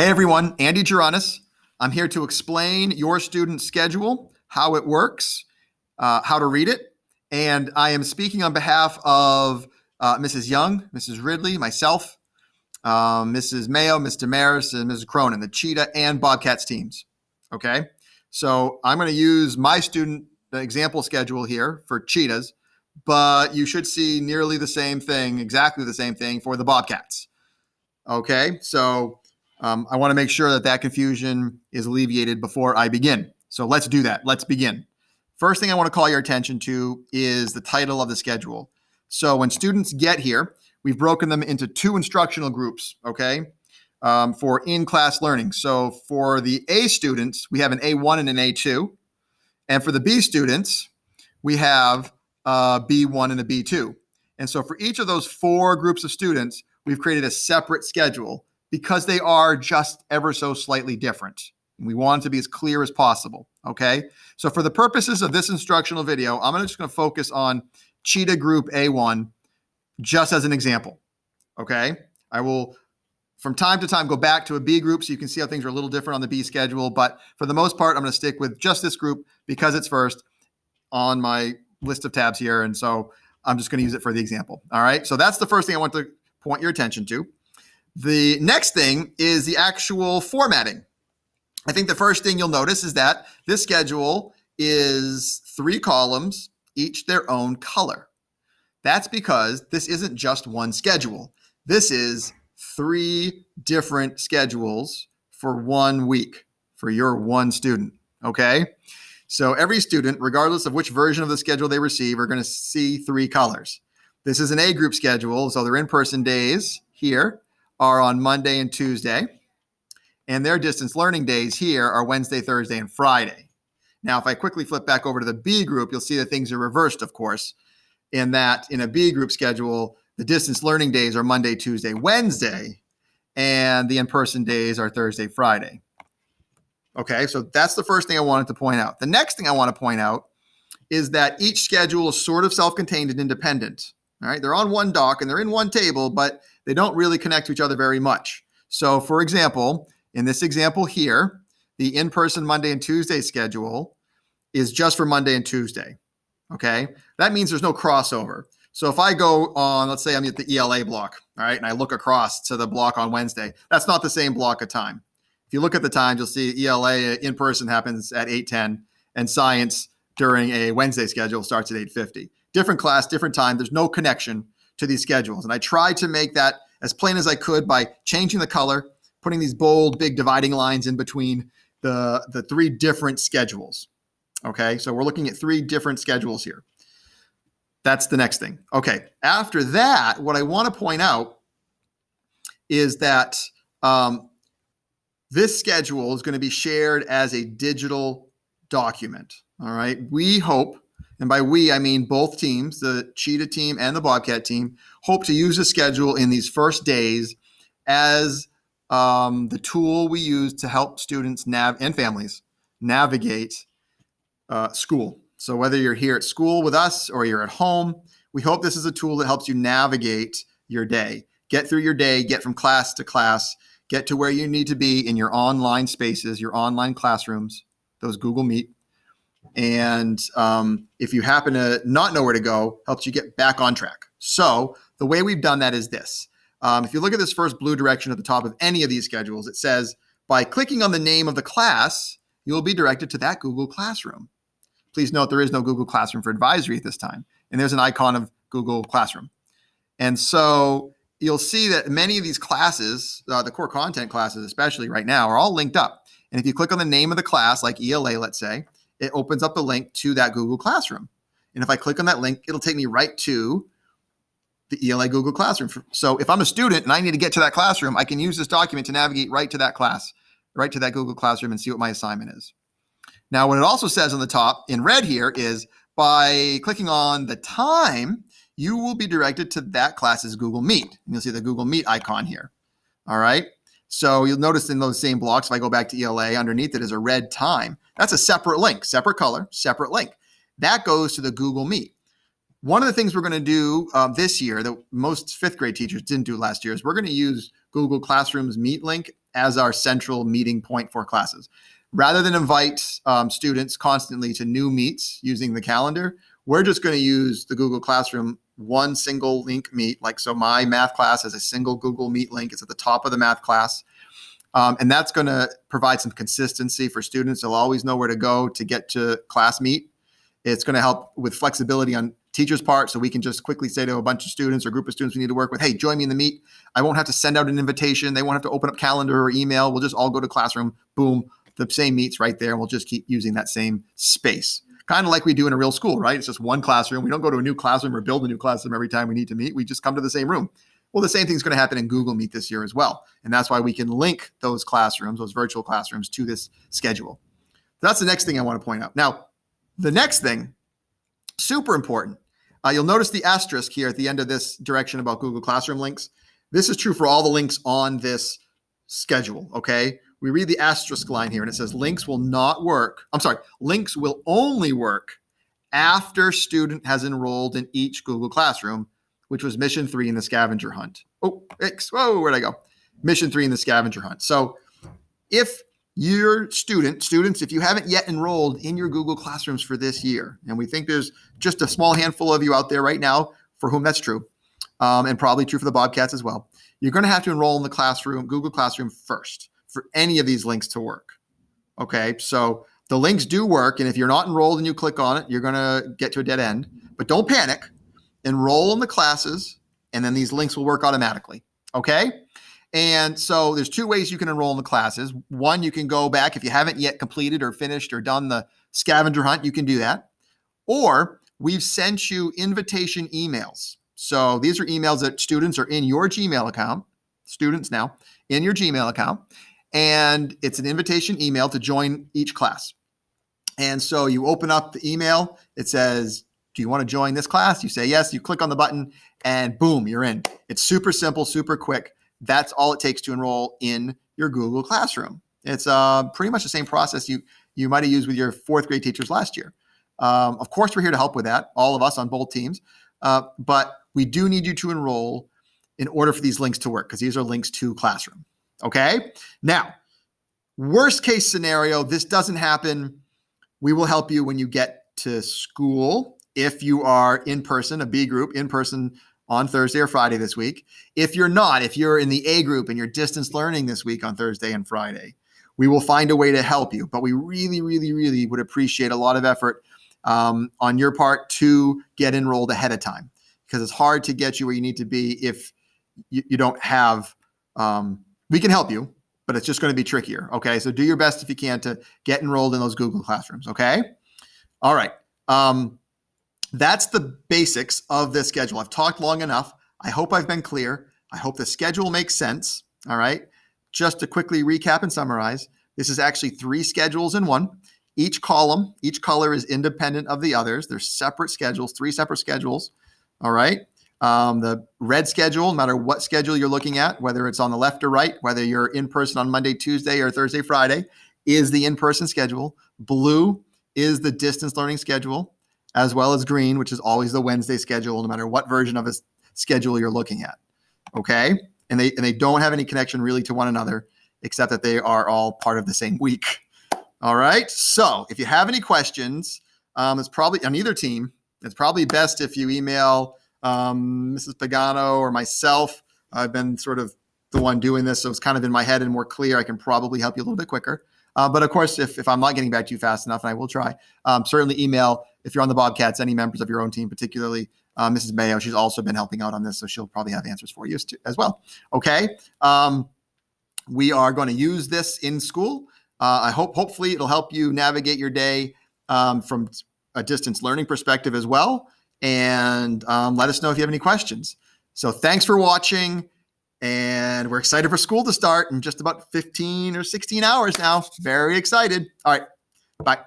Hey everyone, Andy Gironis. I'm here to explain your student schedule, how it works, how to read it. And I am speaking on behalf of Mrs. Young, Mrs. Ridley, myself, Mrs. Mayo, Ms. Damaris, and Mrs. Cronin, the Cheetah and Bobcats teams. Okay, so I'm going to use my student example schedule here for Cheetahs, but you should see nearly the same thing, exactly the same thing for the Bobcats. Okay, so I want to make sure that confusion is alleviated before I begin. So let's do that. Let's begin. First thing I want to call your attention to is the title of the schedule. So when students get here, we've broken them into two instructional groups, okay, for in-class learning. So for the A students, we have an A1 and an A2. And for the B students, we have a B1 and a B2. And so for each of those four groups of students, we've created a separate schedule because they are just ever so slightly different. And we want it to be as clear as possible, okay? So for the purposes of this instructional video, I'm just going to focus on Cheetah Group A1 just as an example, okay? I will, from time to time, go back to a B group so you can see how things are a little different on the B schedule. But for the most part, I'm going to stick with just this group because it's first on my list of tabs here. And so I'm just going to use it for the example, all right? So that's the first thing I want to point your attention to. The next thing is the actual formatting. I think the first thing you'll notice is that this schedule is 3 columns, each their own color. That's because this isn't just one schedule. This is 3 different schedules for 1 week for your one student, okay? So every student, regardless of which version of the schedule they receive, are going to see 3 colors. This is an A group schedule, so their in-person days here are on Monday and Tuesday, and their distance learning days here are Wednesday, Thursday, and Friday. Now, if I quickly flip back over to the B group, you'll see that things are reversed, of course, in that in a B group schedule, the distance learning days are Monday, Tuesday, Wednesday, and the in-person days are Thursday, Friday. Okay, so that's the first thing I wanted to point out. The next thing I want to point out is that each schedule is sort of self-contained and independent. All right, they're on one dock and they're in one table, but they don't really connect to each other very much. So for example, in this example here, the in-person Monday and Tuesday schedule is just for Monday and Tuesday. Okay, that means there's no crossover. So if I go on, let's say I'm at the ELA block, all right, and I look across to the block on Wednesday, that's not the same block of time. If you look at the times, you'll see ELA in person happens at 8:10 and science during a Wednesday schedule starts at 8:50. Different class, different time. There's no connection to these schedules. And I tried to make that as plain as I could by changing the color, putting these bold, big dividing lines in between the 3 different schedules. Okay, so we're looking at 3 different schedules here. That's the next thing. Okay, after that, what I want to point out is that this schedule is going to be shared as a digital document. All right, we hope, and by we, I mean both teams, the Cheetah team and the Bobcat team, hope to use the schedule in these first days as the tool we use to help students and families navigate school. So whether you're here at school with us or you're at home, we hope this is a tool that helps you navigate your day, get through your day, get from class to class, get to where you need to be in your online spaces, your online classrooms, those Google Meet. And if you happen to not know where to go, helps you get back on track. So the way we've done that is this. If you look at this first blue direction at the top of any of these schedules, it says, by clicking on the name of the class, you will be directed to that Google Classroom. Please note there is no Google Classroom for advisory at this time. And there's an icon of Google Classroom. And so you'll see that many of these classes, the core content classes especially right now, are all linked up. And if you click on the name of the class, like ELA, let's say, it opens up the link to that Google Classroom. And if I click on that link, it'll take me right to the ELA Google Classroom. So if I'm a student and I need to get to that classroom, I can use this document to navigate right to that class, right to that Google Classroom and see what my assignment is. Now, what it also says on the top in red here is by clicking on the time, you will be directed to that class's Google Meet. And you'll see the Google Meet icon here. All right. So you'll notice in those same blocks, if I go back to ELA, underneath it is a red time. That's a separate link, separate color, separate link. That goes to the Google Meet. One of the things we're going to do this year that most 5th grade teachers didn't do last year is we're going to use Google Classroom's Meet link as our central meeting point for classes. Rather than invite students constantly to new meets using the calendar, we're just going to use the Google Classroom one single link meet. Like, so my math class has a single Google Meet link. It's at the top of the math class. And that's going to provide some consistency for students. They'll always know where to go to get to class meet. It's going to help with flexibility on teachers' part, so we can just quickly say to a bunch of students or group of students we need to work with, hey, join me in the meet. I won't have to send out an invitation. They won't have to open up calendar or email. We'll just all go to classroom. Boom, the same meet's right there, and we'll just keep using that same space. Kind of like we do in a real school, right? It's just one classroom. We don't go to a new classroom or build a new classroom every time we need to meet. We just come to the same room. Well, the same thing's going to happen in Google Meet this year as well. And that's why we can link those classrooms, those virtual classrooms, to this schedule. That's the next thing I want to point out. Now, the next thing, super important. You'll notice the asterisk here at the end of this direction about Google Classroom links. This is true for all the links on this schedule, okay? We read the asterisk line here and it says links will not work. Links will only work after student has enrolled in each Google Classroom, which was mission 3 in the scavenger hunt. Where'd I go? Mission 3 in the scavenger hunt. So if your students, if you haven't yet enrolled in your Google Classrooms for this year, and we think there's just a small handful of you out there right now for whom that's true, and probably true for the Bobcats as well, you're going to have to enroll in the Google Classroom first for any of these links to work. Okay, so the links do work, and if you're not enrolled and you click on it, you're going to get to a dead end. But don't panic. Enroll in the classes, and then these links will work automatically. Okay? And so there's 2 ways you can enroll in the classes. One, you can go back if you haven't yet completed or finished or done the scavenger hunt, you can do that. Or we've sent you invitation emails. So these are emails that students are in your Gmail account, students now, in your Gmail account. And it's an invitation email to join each class. And so you open up the email. It says, do you want to join this class? You say yes. You click on the button and boom, you're in. It's super simple, super quick. That's all it takes to enroll in your Google Classroom. It's pretty much the same process you might have used with your 4th grade teachers last year. Of course, we're here to help with that, all of us on both teams. But we do need you to enroll in order for these links to work, because these are links to Classroom. Okay? Now, worst case scenario, this doesn't happen. We will help you when you get to school. If you are in person, a B group, in person on Thursday or Friday this week. If you're not, if you're in the A group and you're distance learning this week on Thursday and Friday, we will find a way to help you. But we really, really, really would appreciate a lot of effort on your part to get enrolled ahead of time, because it's hard to get you where you need to be if you don't have, we can help you, but it's just going to be trickier. Okay. So do your best if you can to get enrolled in those Google Classrooms. Okay. All right. That's the basics of this schedule. I've talked long enough. I hope I've been clear. I hope the schedule makes sense. All right. Just to quickly recap and summarize, this is actually 3 schedules in one. Each column, each color is independent of the others. They're separate schedules, 3 separate schedules. All right. The red schedule, no matter what schedule you're looking at, whether it's on the left or right, whether you're in person on Monday, Tuesday, or Thursday, Friday, is the in-person schedule. Blue is the distance learning schedule, as well as green, which is always the Wednesday schedule, no matter what version of a schedule you're looking at. Okay? And they don't have any connection really to one another, except that they are all part of the same week. All right? So if you have any questions, it's probably on either team, it's probably best if you email Mrs. Pagano or myself. I've been sort of the one doing this, so it's kind of in my head and more clear. I can probably help you a little bit quicker. But of course, if I'm not getting back to you fast enough, and I will try, certainly email, if you're on the Bobcats, any members of your own team, particularly Mrs. Mayo. She's also been helping out on this, so she'll probably have answers for you as well. Okay. We are going to use this in school. Hopefully it'll help you navigate your day from a distance learning perspective as well. And let us know if you have any questions. So thanks for watching. And we're excited for school to start in just about 15 or 16 hours now. Very excited. All right. Bye.